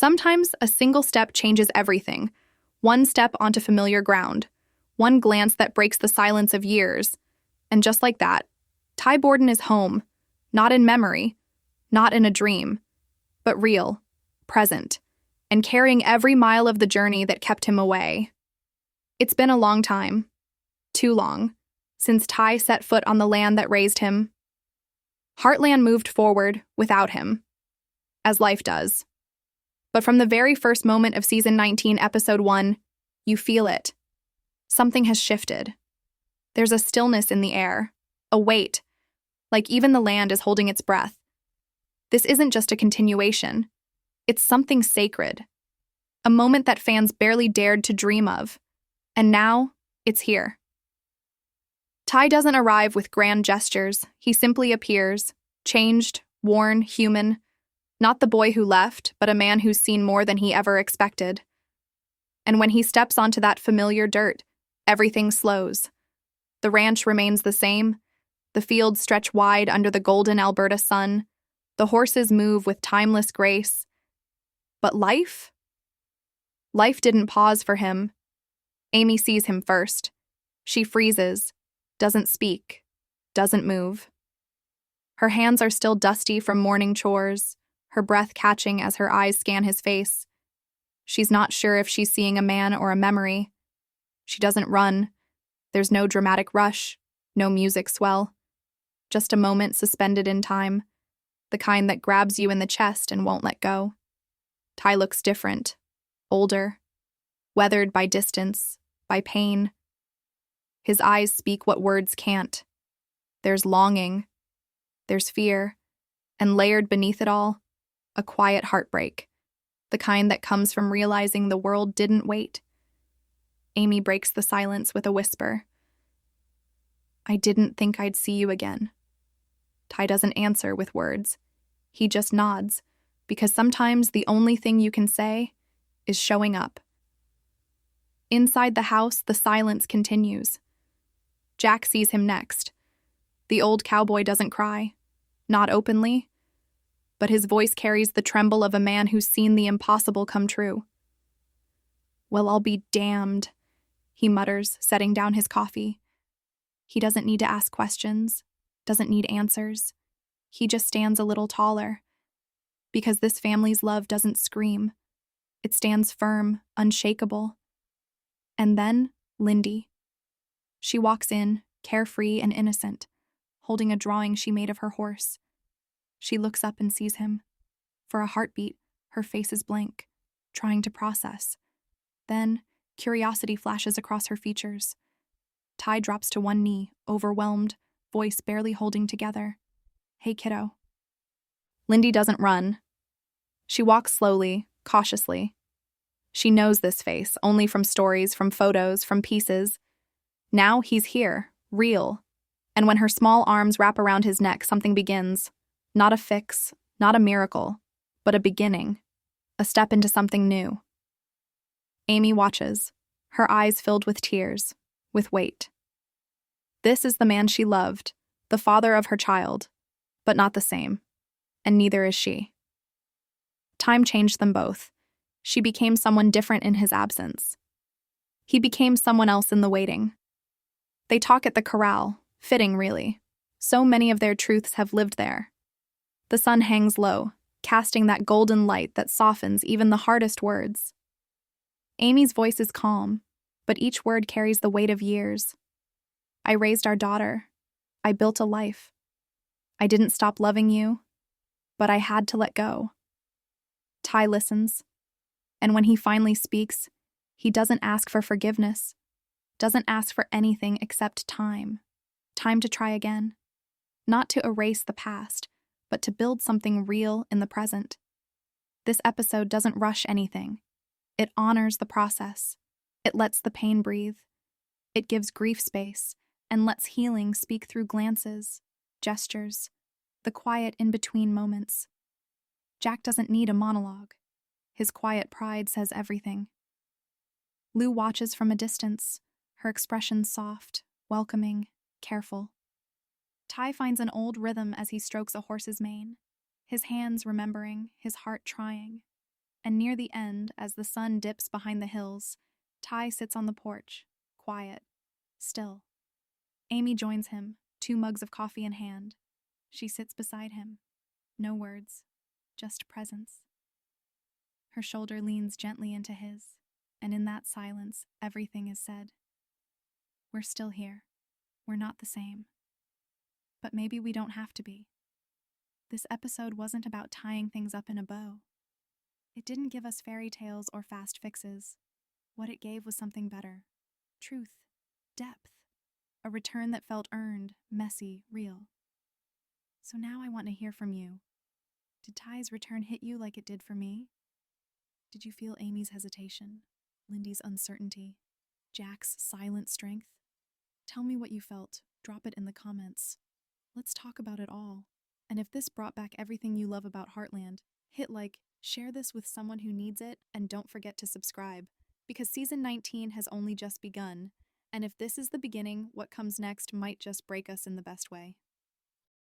Sometimes a single step changes everything. One step onto familiar ground. One glance that breaks the silence of years. And just like that, Ty Borden is home. Not in memory, not in a dream, but real, present, and carrying every mile of the journey that kept him away. It's been a long time, too long, since Ty set foot on the land that raised him. Heartland moved forward without him, as life does. But from the very first moment of Season 19, Episode 1, you feel it. Something has shifted. There's a stillness in the air, a weight, like even the land is holding its breath. This isn't just a continuation. It's something sacred. A moment that fans barely dared to dream of. And now, it's here. Ty doesn't arrive with grand gestures. He simply appears, changed, worn, human. Not the boy who left, but a man who's seen more than he ever expected. And when he steps onto that familiar dirt, everything slows. The ranch remains the same. The fields stretch wide under the golden Alberta sun. The horses move with timeless grace. But life? Life didn't pause for him. Amy sees him first. She freezes, doesn't speak, doesn't move. Her hands are still dusty from morning chores, her breath catching as her eyes scan his face. She's not sure if she's seeing a man or a memory. She doesn't run. There's no dramatic rush, no music swell. Just a moment suspended in time, the kind that grabs you in the chest and won't let go. Ty looks different, older, weathered by distance, by pain. His eyes speak what words can't. There's longing, there's fear, and layered beneath it all, a quiet heartbreak, the kind that comes from realizing the world didn't wait. Amy breaks the silence with a whisper. I didn't think I'd see you again. Ty doesn't answer with words. He just nods, because sometimes the only thing you can say is showing up. Inside the house, the silence continues. Jack sees him next. The old cowboy doesn't cry, not openly, but his voice carries the tremble of a man who's seen the impossible come true. Well, I'll be damned, he mutters, setting down his coffee. He doesn't need to ask questions, doesn't need answers. He just stands a little taller. Because this family's love doesn't scream. It stands firm, unshakable. And then, Lindy. She walks in, carefree and innocent, holding a drawing she made of her horse. She looks up and sees him. For a heartbeat, her face is blank, trying to process. Then, curiosity flashes across her features. Ty drops to one knee, overwhelmed, voice barely holding together. Hey, kiddo. Lindy doesn't run. She walks slowly, cautiously. She knows this face, only from stories, from photos, from pieces. Now he's here, real. And when her small arms wrap around his neck, something begins. Not a fix, not a miracle, but a beginning. A step into something new. Amy watches, her eyes filled with tears, with weight. This is the man she loved, the father of her child, but not the same. And neither is she. Time changed them both. She became someone different in his absence. He became someone else in the waiting. They talk at the corral, fitting really. So many of their truths have lived there. The sun hangs low, casting that golden light that softens even the hardest words. Amy's voice is calm, but each word carries the weight of years. I raised our daughter. I built a life. I didn't stop loving you, but I had to let go. Ty listens, and when he finally speaks, he doesn't ask for forgiveness, doesn't ask for anything except time. Time to try again. Not to erase the past, but to build something real in the present. This episode doesn't rush anything. It honors the process. It lets the pain breathe. It gives grief space and lets healing speak through glances, gestures, the quiet in-between moments. Jack doesn't need a monologue. His quiet pride says everything. Lou watches from a distance, her expression soft, welcoming, careful. Ty finds an old rhythm as he strokes a horse's mane, his hands remembering, his heart trying. And near the end, as the sun dips behind the hills, Ty sits on the porch, quiet, still. Amy joins him, 2 mugs of coffee in hand. She sits beside him. No words, just presence. Her shoulder leans gently into his, and in that silence, everything is said. We're still here. We're not the same. But maybe we don't have to be. This episode wasn't about tying things up in a bow. It didn't give us fairy tales or fast fixes. What it gave was something better. Truth, depth, a return that felt earned, messy, real. So now I want to hear from you. Did Ty's return hit you like it did for me? Did you feel Amy's hesitation, Lindy's uncertainty, Jack's silent strength? Tell me what you felt. Drop it in the comments. Let's talk about it all. And if this brought back everything you love about Heartland, hit like, share this with someone who needs it, and don't forget to subscribe. Because season 19 has only just begun, and if this is the beginning, what comes next might just break us in the best way.